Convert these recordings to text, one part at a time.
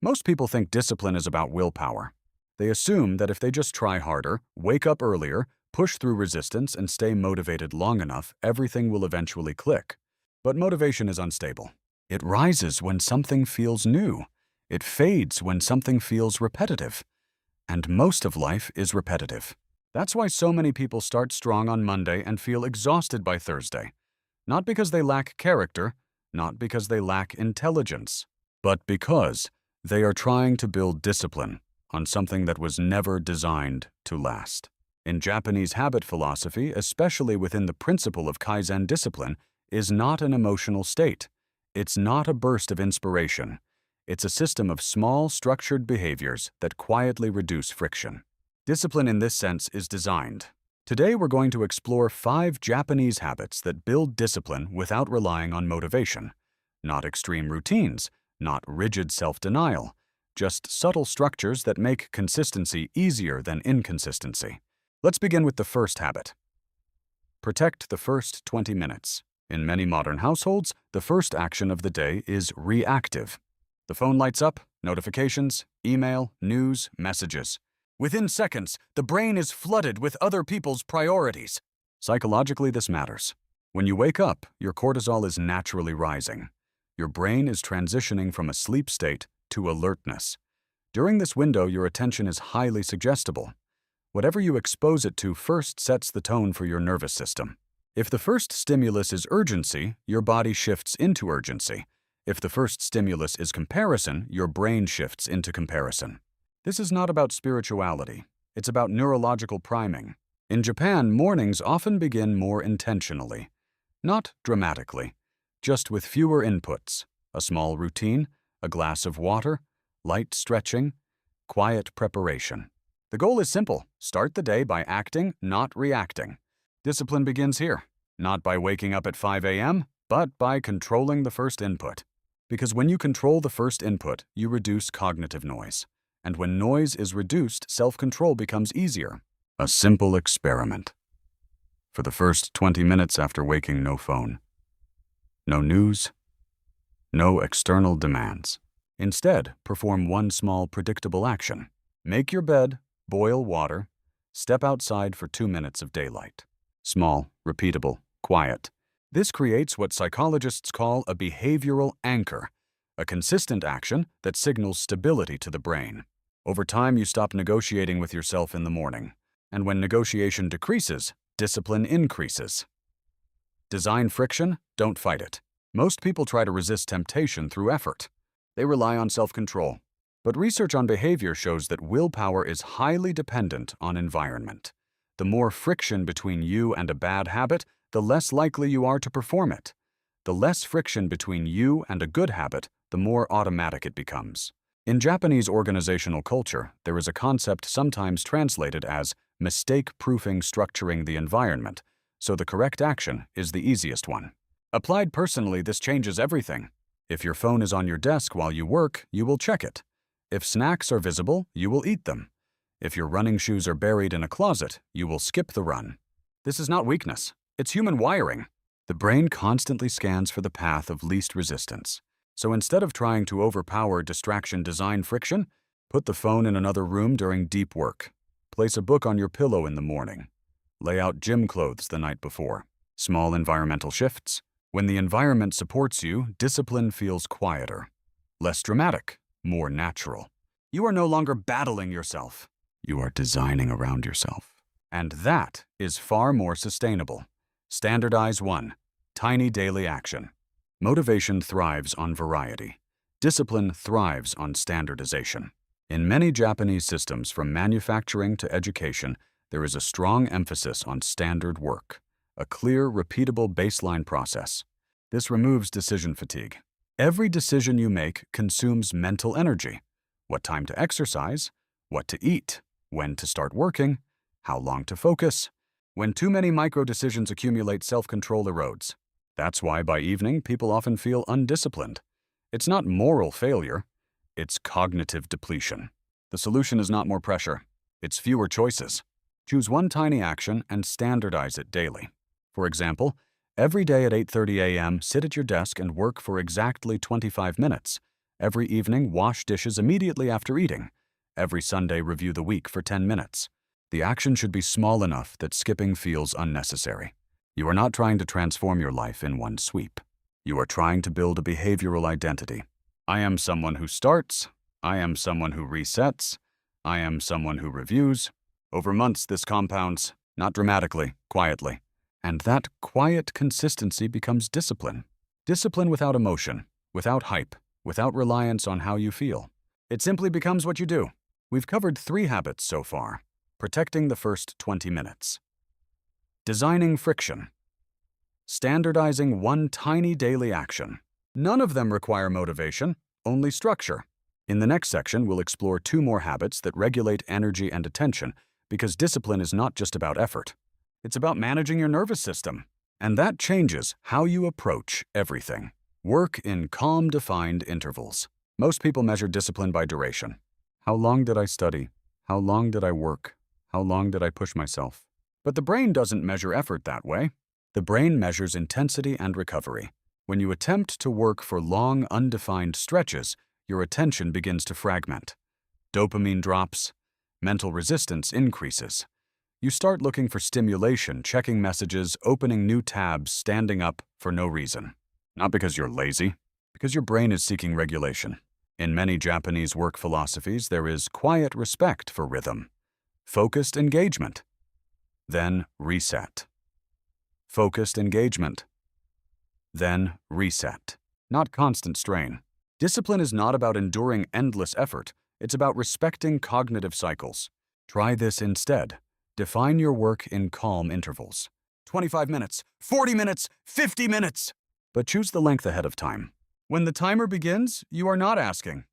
Most people think discipline is about willpower. They assume that if they just try harder, wake up earlier, push through resistance, and stay motivated long enough, everything will eventually click. But motivation is unstable. It rises when something feels new. It fades when something feels repetitive. And most of life is repetitive. That's why so many people start strong on Monday and feel exhausted by Thursday. Not because they lack character, not because they lack intelligence, but because they are trying to build discipline on something that was never designed to last. In Japanese habit philosophy, especially within the principle of Kaizen discipline, is not an emotional state. It's not a burst of inspiration. It's a system of small, structured behaviors that quietly reduce friction. Discipline in this sense is designed. Today we're going to explore 5 Japanese habits that build discipline without relying on motivation. Not extreme routines, not rigid self-denial, just subtle structures that make consistency easier than inconsistency. Let's begin with the first habit. Protect the first 20 minutes. In many modern households, the first action of the day is reactive. The phone lights up, notifications, email, news, messages. Within seconds, the brain is flooded with other people's priorities. Psychologically, this matters. When you wake up, your cortisol is naturally rising. Your brain is transitioning from a sleep state to alertness. During this window, your attention is highly suggestible. Whatever you expose it to first sets the tone for your nervous system. If the first stimulus is urgency, your body shifts into urgency. If the first stimulus is comparison, your brain shifts into comparison. This is not about spirituality. It's about neurological priming. In Japan, mornings often begin more intentionally. Not dramatically, just with fewer inputs, a small routine, a glass of water, light stretching, quiet preparation. The goal is simple: start the day by acting, not reacting. Discipline begins here, not by waking up at 5 a.m., but by controlling the first input. Because when you control the first input, you reduce cognitive noise. And when noise is reduced, self-control becomes easier. A simple experiment. For the first 20 minutes after waking, no phone. No news. No external demands. Instead, perform one small predictable action. Make your bed, boil water, step outside for 2 minutes of daylight. Small, repeatable, quiet. This creates what psychologists call a behavioral anchor, a consistent action that signals stability to the brain. Over time, you stop negotiating with yourself in the morning. And when negotiation decreases, discipline increases. Design friction, don't fight it. Most people try to resist temptation through effort. They rely on self-control. But research on behavior shows that willpower is highly dependent on environment. The more friction between you and a bad habit, the less likely you are to perform it. The less friction between you and a good habit, the more automatic it becomes. In Japanese organizational culture, there is a concept sometimes translated as mistake-proofing structuring the environment, so the correct action is the easiest one. Applied personally, this changes everything. If your phone is on your desk while you work, you will check it. If snacks are visible, you will eat them. If your running shoes are buried in a closet, you will skip the run. This is not weakness. It's human wiring. The brain constantly scans for the path of least resistance. So instead of trying to overpower distraction design friction, put the phone in another room during deep work. Place a book on your pillow in the morning. Lay out gym clothes the night before. Small environmental shifts. When the environment supports you, discipline feels quieter. Less dramatic, more natural. You are no longer battling yourself. You are designing around yourself. And that is far more sustainable. Standardize one. Tiny daily action. Motivation thrives on variety. Discipline thrives on standardization. In many Japanese systems, from manufacturing to education, there is a strong emphasis on standard work, a clear, repeatable baseline process. This removes decision fatigue. Every decision you make consumes mental energy. What time to exercise, what to eat, when to start working, how long to focus. When too many micro-decisions accumulate, self-control erodes. That's why by evening, people often feel undisciplined. It's not moral failure, it's cognitive depletion. The solution is not more pressure, it's fewer choices. Choose one tiny action and standardize it daily. For example, every day at 8:30 a.m., sit at your desk and work for exactly 25 minutes. Every evening, wash dishes immediately after eating. Every Sunday, review the week for 10 minutes. The action should be small enough that skipping feels unnecessary. You are not trying to transform your life in one sweep. You are trying to build a behavioral identity. I am someone who starts. I am someone who resets. I am someone who reviews. Over months, this compounds, not dramatically, quietly. And that quiet consistency becomes discipline. Discipline without emotion, without hype, without reliance on how you feel. It simply becomes what you do. We've covered 3 habits so far. Protecting the first 20 minutes. Designing friction. Standardizing one tiny daily action. None of them require motivation, only structure. In the next section, we'll explore 2 more habits that regulate energy and attention, because discipline is not just about effort. It's about managing your nervous system. And that changes how you approach everything. Work in calm, defined intervals. Most people measure discipline by duration. How long did I study? How long did I work? How long did I push myself? But the brain doesn't measure effort that way. The brain measures intensity and recovery. When you attempt to work for long, undefined stretches, your attention begins to fragment. Dopamine drops. Mental resistance increases. You start looking for stimulation, checking messages, opening new tabs, standing up for no reason. Not because you're lazy, because your brain is seeking regulation. In many Japanese work philosophies, there is quiet respect for rhythm. Focused engagement. Then reset. Focused engagement. Then reset. Not constant strain. Discipline is not about enduring endless effort. It's about respecting cognitive cycles. Try this instead. Define your work in calm intervals. 25 minutes, 40 minutes, 50 minutes. But choose the length ahead of time. When the timer begins, you are not asking,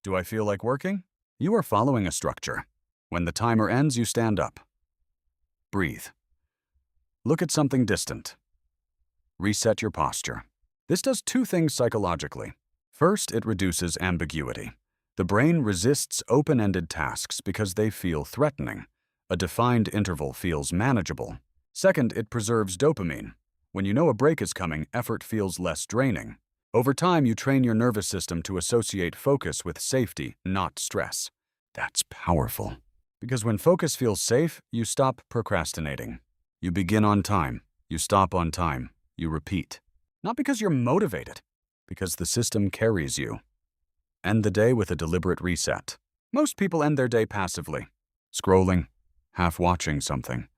"Do I feel like working?" You are following a structure. When the timer ends, you stand up. Breathe. Look at something distant. Reset your posture. This does 2 things psychologically. First, it reduces ambiguity. The brain resists open-ended tasks because they feel threatening. A defined interval feels manageable. Second, it preserves dopamine. When you know a break is coming, effort feels less draining. Over time, you train your nervous system to associate focus with safety, not stress. That's powerful. Because when focus feels safe, you stop procrastinating. You begin on time. You stop on time. You repeat. Not because you're motivated, because the system carries you. End the day with a deliberate reset. Most people end their day passively, scrolling, half watching something,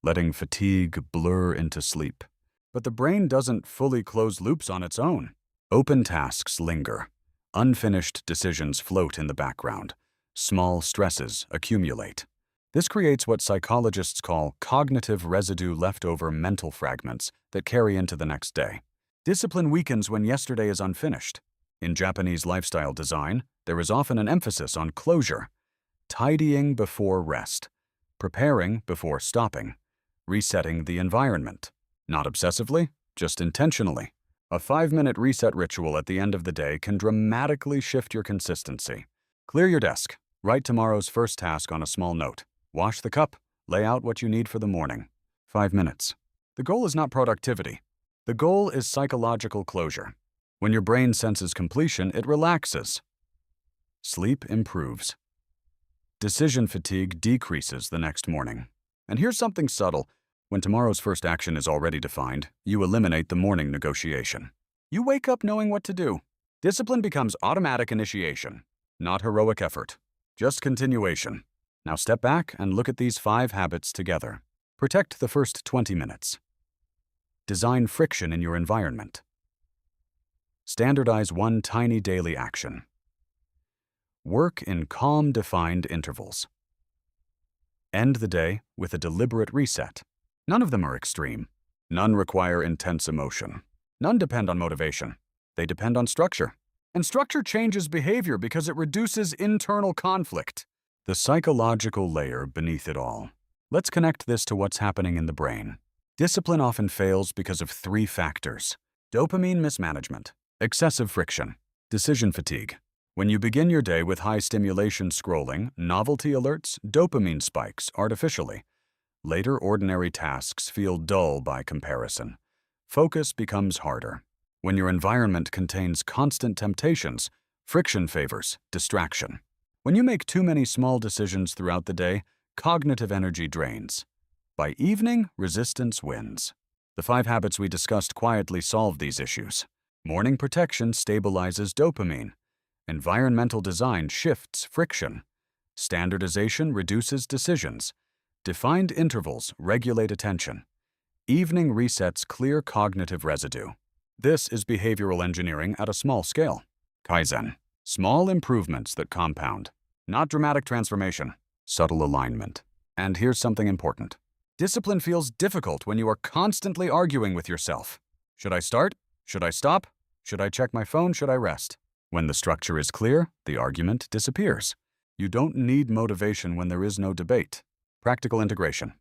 letting fatigue blur into sleep. But the brain doesn't fully close loops on its own. Open tasks linger. Unfinished decisions float in the background. Small stresses accumulate. This creates what psychologists call cognitive residue leftover mental fragments that carry into the next day. Discipline weakens when yesterday is unfinished. In Japanese lifestyle design, there is often an emphasis on closure, tidying before rest, preparing before stopping, resetting the environment. Not obsessively, just intentionally. A 5-minute reset ritual at the end of the day can dramatically shift your consistency. Clear your desk. Write tomorrow's first task on a small note. Wash the cup. Lay out what you need for the morning. 5 minutes. The goal is not productivity. The goal is psychological closure. When your brain senses completion, it relaxes. Sleep improves. Decision fatigue decreases the next morning. And here's something subtle. When tomorrow's first action is already defined, you eliminate the morning negotiation. You wake up knowing what to do. Discipline becomes automatic initiation, not heroic effort, just continuation. Now step back and look at these 5 habits together. Protect the first 20 minutes. Design friction in your environment. Standardize one tiny daily action. Work in calm, defined intervals. End the day with a deliberate reset. None of them are extreme. None require intense emotion. None depend on motivation. They depend on structure. And structure changes behavior because it reduces internal conflict. The psychological layer beneath it all. Let's connect this to what's happening in the brain. Discipline often fails because of 3 factors: dopamine mismanagement, excessive friction, decision fatigue. When you begin your day with high stimulation scrolling, novelty alerts, dopamine spikes artificially. Later, ordinary tasks feel dull by comparison. Focus becomes harder. When your environment contains constant temptations, Friction favors distraction. When you make too many small decisions throughout the day, cognitive energy drains. By evening, resistance wins. The 5 habits we discussed quietly solve these issues. Morning protection stabilizes dopamine. Environmental design shifts friction. Standardization reduces decisions. Defined intervals regulate attention. Evening resets clear cognitive residue. This is behavioral engineering at a small scale. Kaizen. Small improvements that compound. Not dramatic transformation. Subtle alignment. And here's something important. Discipline feels difficult when you are constantly arguing with yourself. Should I start? Should I stop? Should I check my phone? Should I rest? When the structure is clear, the argument disappears. You don't need motivation when there is no debate. Practical integration.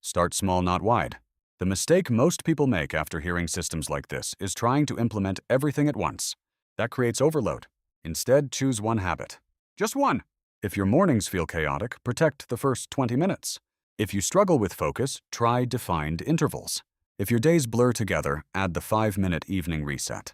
Start small, not wide. The mistake most people make after hearing systems like this is trying to implement everything at once. That creates overload. Instead, choose one habit. Just one. If your mornings feel chaotic, protect the first 20 minutes. If you struggle with focus, try defined intervals. If your days blur together, add the 5-minute evening reset.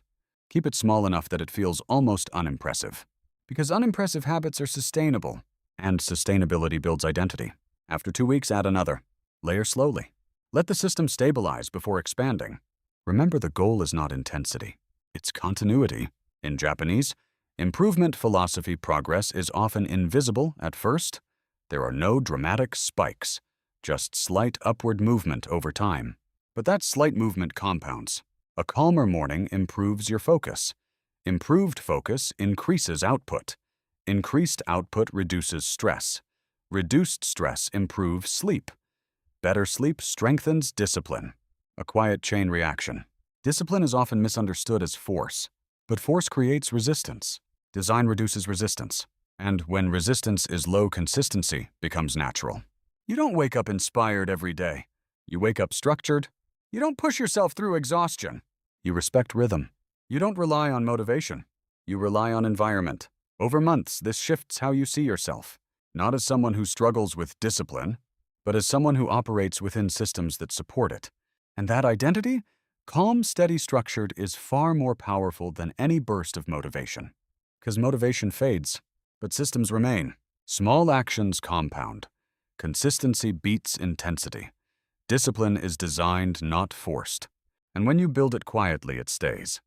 Keep it small enough that it feels almost unimpressive. Because unimpressive habits are sustainable, and sustainability builds identity. After 2 weeks, add another. Layer slowly. Let the system stabilize before expanding. Remember, the goal is not intensity. It's continuity. In Japanese, improvement philosophy progress is often invisible at first. There are no dramatic spikes, just slight upward movement over time. But that slight movement compounds. A calmer morning improves your focus. Improved focus increases output. Increased output reduces stress. Reduced stress improves sleep. Better sleep strengthens discipline. A quiet chain reaction. Discipline is often misunderstood as force, but force creates resistance. Design reduces resistance. And when resistance is low, consistency becomes natural. You don't wake up inspired every day. You wake up structured. You don't push yourself through exhaustion. You respect rhythm. You don't rely on motivation. You rely on environment. Over months, this shifts how you see yourself. Not as someone who struggles with discipline, but as someone who operates within systems that support it. And that identity, calm, steady, structured, is far more powerful than any burst of motivation. Because motivation fades, but systems remain. Small actions compound. Consistency beats intensity. Discipline is designed, not forced. And when you build it quietly, it stays.